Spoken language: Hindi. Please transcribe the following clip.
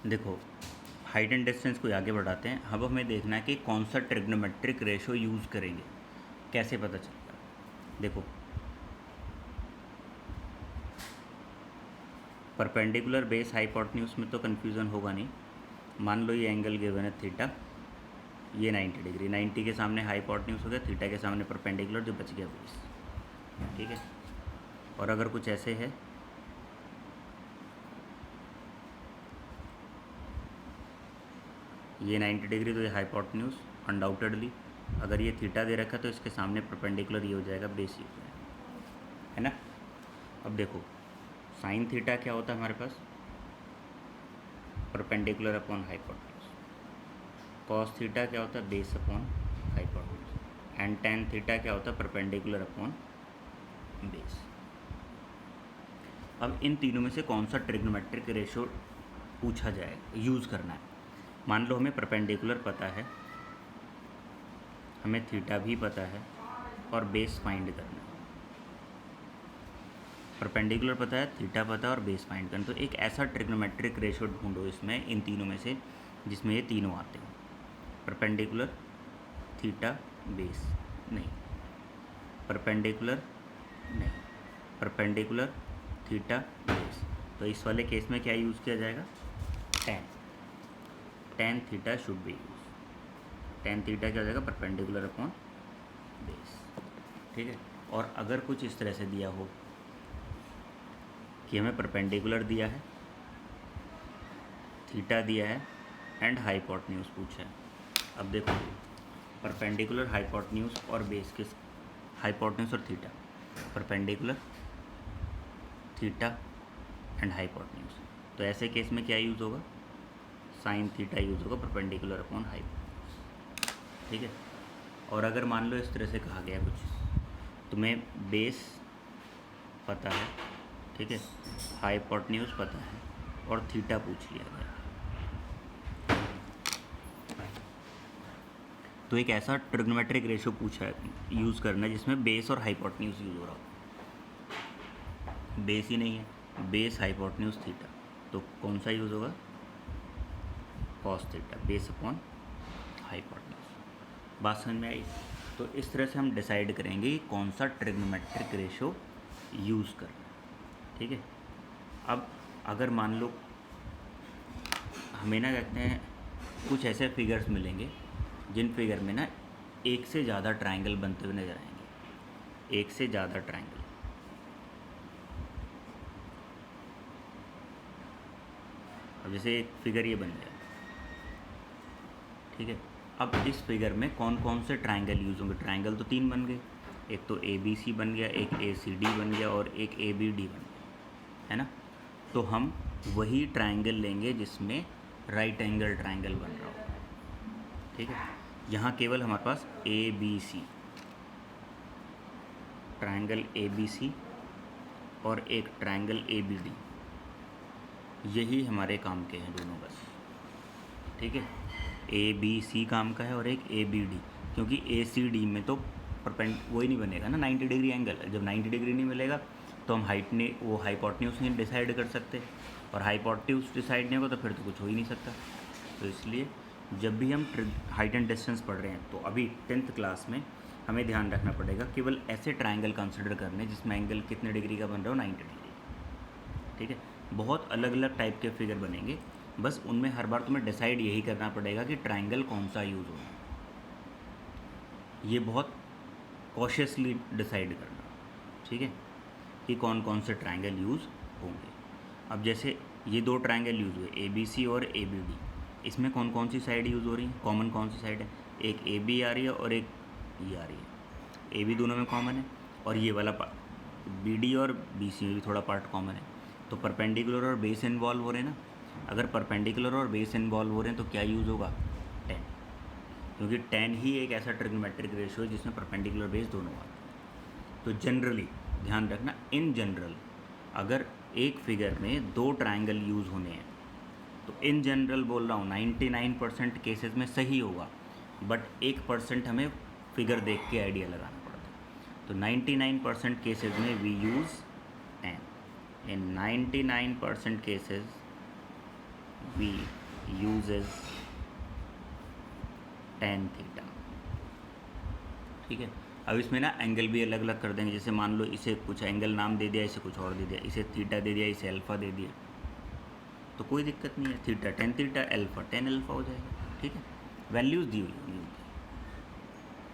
देखो, हाइट एंड डिस्टेंस को आगे बढ़ाते हैं। अब हमें देखना है कि कौन सा ट्रिग्नोमेट्रिक रेशो यूज़ करेंगे, कैसे पता चलता है। देखो, परपेंडिकुलर बेस हाइपोटेन्यूज में तो कन्फ्यूज़न होगा नहीं। मान लो ये एंगल गिवन है थीटा, ये 90 डिग्री, 90 के सामने हाइपोटेन्यूज हो गया, थीटा के सामने परपेंडिकुलर, जो बच गया बेस। ठीक है। और अगर कुछ ऐसे है, ये 90 डिग्री, तो ये हाइपोटेन्यूज अनडाउटेडली। अगर ये थीटा दे रखा है तो इसके सामने परपेंडिकुलर ये हो जाएगा, बेस ये हो जाएगा, है ना। अब देखो, साइन थीटा क्या होता है हमारे पास, perpendicular upon hypotenuse. Cos theta क्या होता है, base upon hypotenuse. And tan theta क्या होता है, परपेंडिकुलर अपॉन बेस। अब इन तीनों में से कौन सा ट्रिग्नोमेट्रिक रेशो पूछा जाएगा, यूज़ करना है। मान लो हमें परपेंडिकुलर पता है, हमें थीटा भी पता है, और बेस फाइंड करना है। परपेंडिकुलर पता है, थीटा पता है, और बेस फाइंड करना। तो एक ऐसा ट्रिग्नोमेट्रिक रेशो ढूंढो इसमें, इन तीनों में से, जिसमें ये तीनों आते हैं। परपेंडिकुलर, थीटा, बेस नहीं, परपेंडिकुलर नहीं, परपेंडिकुलर, थीटा, बेस। तो इस वाले केस में क्या यूज़ किया जाएगा, ten. Tan theta should be use. Ten theta क्या हो जाएगा, परपेंडिकुलर अपॉन बेस। ठीक है। और अगर कुछ इस तरह से दिया हो कि हमें परपेंडिकुलर दिया है, थीटा दिया है, एंड हाइपोटेन्यूज पूछा है। अब देखो, परपेंडिकुलर, हाइपोटेन्यूज और बेस के, हाइपोटेन्यूज और theta, perpendicular, theta and hypotenuse. तो ऐसे केस में क्या यूज़ होगा, साइन थीटा यूज़ होगा, परपेंडिकुलर अपॉन हाइपोटेन्यूज। ठीक है। और अगर मान लो इस तरह से कहा गया कुछ, तुम्हें बेस पता है, ठीक है, हाइपोटेन्यूज पता है, और थीटा पूछ लिया गया, तो एक ऐसा ट्रिग्नोमेट्रिक रेशो पूछा है, यूज़ करना है जिसमें बेस और हाइपोटेन्यूज यूज़ हो रहा हो। बेस ही नहीं है, बेस, हाइपोटेन्यूज, थीटा, तो कौन सा यूज़ होगा, cos theta, base upon hypotenuse. बात समझ में आई। तो इस तरह से हम डिसाइड करेंगे कि कौन सा ट्रिग्नोमेट्रिक रेशो यूज़ करना है। ठीक है। अब अगर मान लो हमें ना कहते हैं कुछ ऐसे फिगर्स मिलेंगे जिन फिगर में ना एक से ज़्यादा ट्रायंगल बनते हुए नजर आएंगे, एक से ज़्यादा ट्रायंगल। अब जैसे एक फिगर ये बन जाए, ठीक है। अब इस फिगर में कौन कौन से ट्रायंगल यूज़ होंगे, ट्रायंगल तो तीन बन गए, एक तो ABC बन गया, एक ACD बन गया, और एक ABD बन गया, है ना। तो हम वही ट्रायंगल लेंगे जिसमें राइट एंगल ट्रायंगल बन रहा हो। ठीक है। यहाँ केवल हमारे पास ABC, ट्रायंगल ABC और एक ट्रायंगल ABD, यही हमारे काम के हैं दोनों बस। ठीक है। ABC काम का है और एक ABD, क्योंकि ACD में तो वही नहीं बनेगा ना, 90 डिग्री एंगल। जब 90 डिग्री नहीं मिलेगा तो हम हाइट ने वो हाइपोटेन्यूज नहीं डिसाइड कर सकते, और हाइपोटेन्यूज डिसाइड नहीं होगा तो फिर तो कुछ हो ही नहीं सकता। तो इसलिए जब भी हम हाइट एंड डिस्टेंस पढ़ रहे हैं, तो अभी 10th क्लास में हमें ध्यान रखना पड़ेगा केवल ऐसे ट्रायंगल कंसिडर करने जिसमें एंगल कितने डिग्री का बन रहा हो, 90 डिग्री। ठीक है। बहुत अलग अलग टाइप के फिगर बनेंगे, बस उनमें हर बार तुम्हें डिसाइड यही करना पड़ेगा कि ट्रायंगल कौन सा यूज़ होगा। ये बहुत कॉशियसली डिसाइड करना, ठीक है, कि कौन कौन से ट्रायंगल यूज़ होंगे। अब जैसे ये दो ट्रायंगल यूज़ हुए, ABC और ABD, इसमें कौन कौन सी साइड यूज़ हो रही है, कॉमन कौन सी साइड है, एक AB आ रही है और एक ये आ रही है। AB दोनों में कॉमन है, और ये वाला पार्ट BD और BC में भी थोड़ा पार्ट कॉमन है। तो परपेंडिकुलर और बेस इन्वॉल्व हो रहे हैं ना। अगर परपेंडिकुलर और बेस इन्वॉल्व हो रहे हैं तो क्या यूज़ होगा, 10, क्योंकि 10 ही एक ऐसा ट्रिग्नोमेट्रिक रेशियो है जिसमें परपेंडिकुलर बेस दोनों आते हैं। तो जनरली ध्यान रखना, इन जनरल अगर एक फिगर में दो ट्रायंगल यूज़ होने हैं, तो इन जनरल बोल रहा हूँ 99% केसेस में सही होगा, बट 1% हमें फिगर देख के आइडिया लगाना पड़ता है। तो 99% केसेस में we use 10, in 99% cases we uses ten theta. ठीक है, अब इसमें ना एंगल भी अलग अलग कर देंगे। जैसे मान लो इसे कुछ एंगल नाम दे दिया, इसे कुछ और दे दिया, इसे थीटा दे दिया, इसे अल्फ़ा दे दिया, तो कोई दिक्कत नहीं है। थीटा 10 थीटा, अल्फ़ा 10 अल्फ़ा हो जाएगा। ठीक है, वैल्यूज़ दी हुई होंगी उनकी।